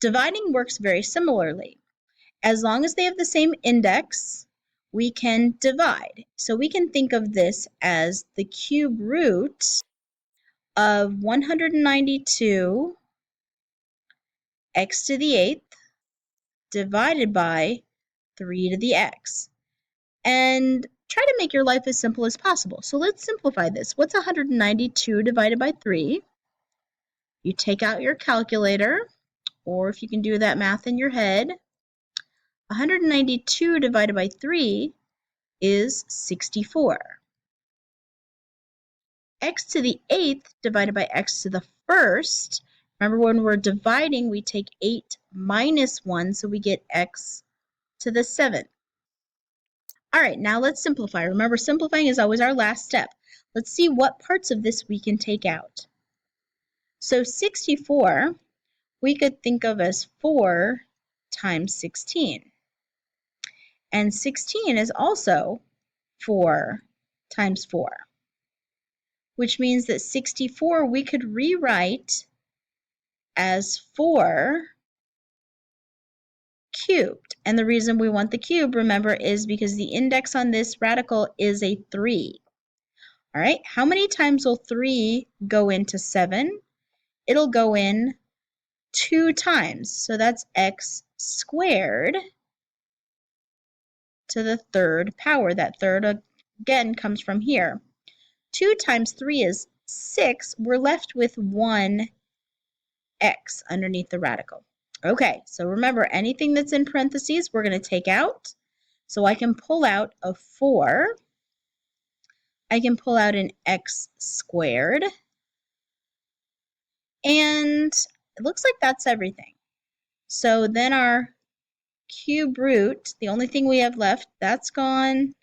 dividing works very similarly. As long as they have the same index, we can divide. So we can think of this as the cube root of 192 x to the 8th divided by 3 to the x. And try to make your life as simple as possible. So let's simplify this. What's 192 divided by 3? You take out your calculator, or if you can do that math in your head, 192 divided by 3 is 64. X to the 8th divided by x to the 1st. Remember, when we're dividing, we take 8 minus 1, so we get x to the 7th. All right, now let's simplify. Remember, simplifying is always our last step. Let's see what parts of this we can take out. So 64, we could think of as 4 times 16. And 16 is also 4 times 4, which means that 64 we could rewrite as 4 cubed. And the reason we want the cube, remember, is because the index on this radical is a 3. All right, how many times will 3 go into 7? It'll go in 2 times. So that's x squared to the 3rd power. That third, again, comes from here. 2 times 3 is 6. We're left with 1 x underneath the radical. Okay, so remember, anything that's in parentheses, we're going to take out. So I can pull out a 4. I can pull out an x squared. And it looks like that's everything. So then our cube root, the only thing we have left, that's gone.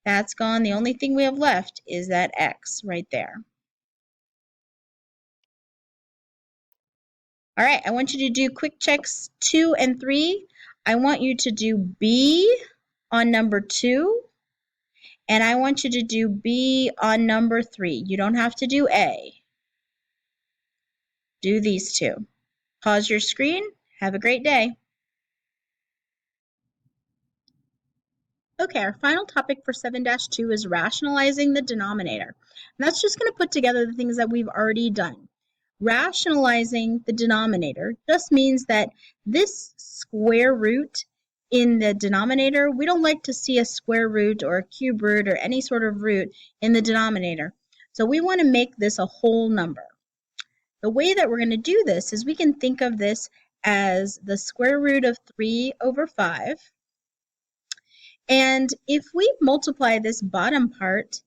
That's gone. The only thing we have left is that x right there. All right, I want you to do quick checks 2 and 3. I want you to do B on number 2, and I want you to do B on number 3. You don't have to do A. Do these two. Pause your screen. Have a great day. Okay, our final topic for 7-2 is rationalizing the denominator. And that's just going to put together the things that we've already done. Rationalizing the denominator just means that this square root in the denominator, we don't like to see a square root or a cube root or any sort of root in the denominator. So we want to make this a whole number. The way that we're going to do this is we can think of this as the square root of 3 over 5. And if we multiply this bottom part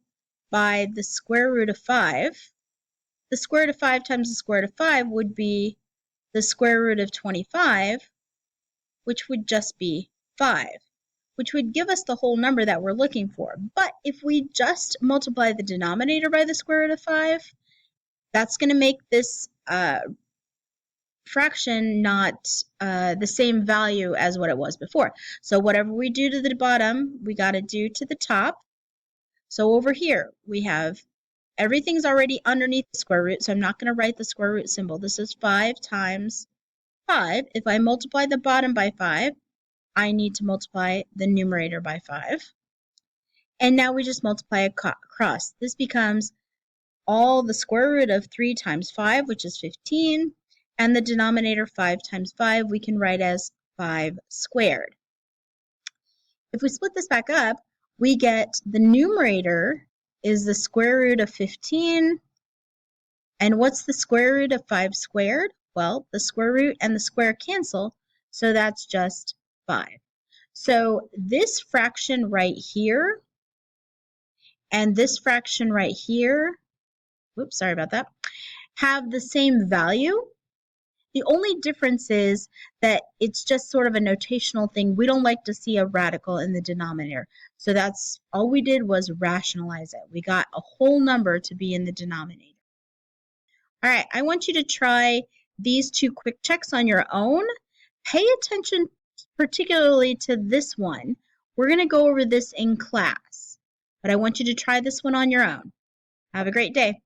by the square root of 5, the square root of 5 times the square root of 5 would be the square root of 25, which would just be 5, which would give us the whole number that we're looking for. But if we just multiply the denominator by the square root of 5, that's going to make this fraction not the same value as what it was before. So whatever we do to the bottom, we got to do to the top. So over here, we have everything's already underneath the square root, so I'm not going to write the square root symbol. This is 5 times 5. If I multiply the bottom by 5, I need to multiply the numerator by 5. And now we just multiply across. This becomes all the square root of 3 times 5, which is 15. And the denominator 5 times 5 we can write as 5 squared. If we split this back up, we get the numerator is the square root of 15. And what's the square root of 5 squared? Well, the square root and the square cancel, so that's just 5. So this fraction right here and this fraction right here, whoops, sorry about that, have the same value. The only difference is that it's just sort of a notational thing. We don't like to see a radical in the denominator. So that's all we did was rationalize it. We got a whole number to be in the denominator. All right, I want you to try these 2 quick checks on your own. Pay attention particularly to this one. We're going to go over this in class, but I want you to try this one on your own. Have a great day.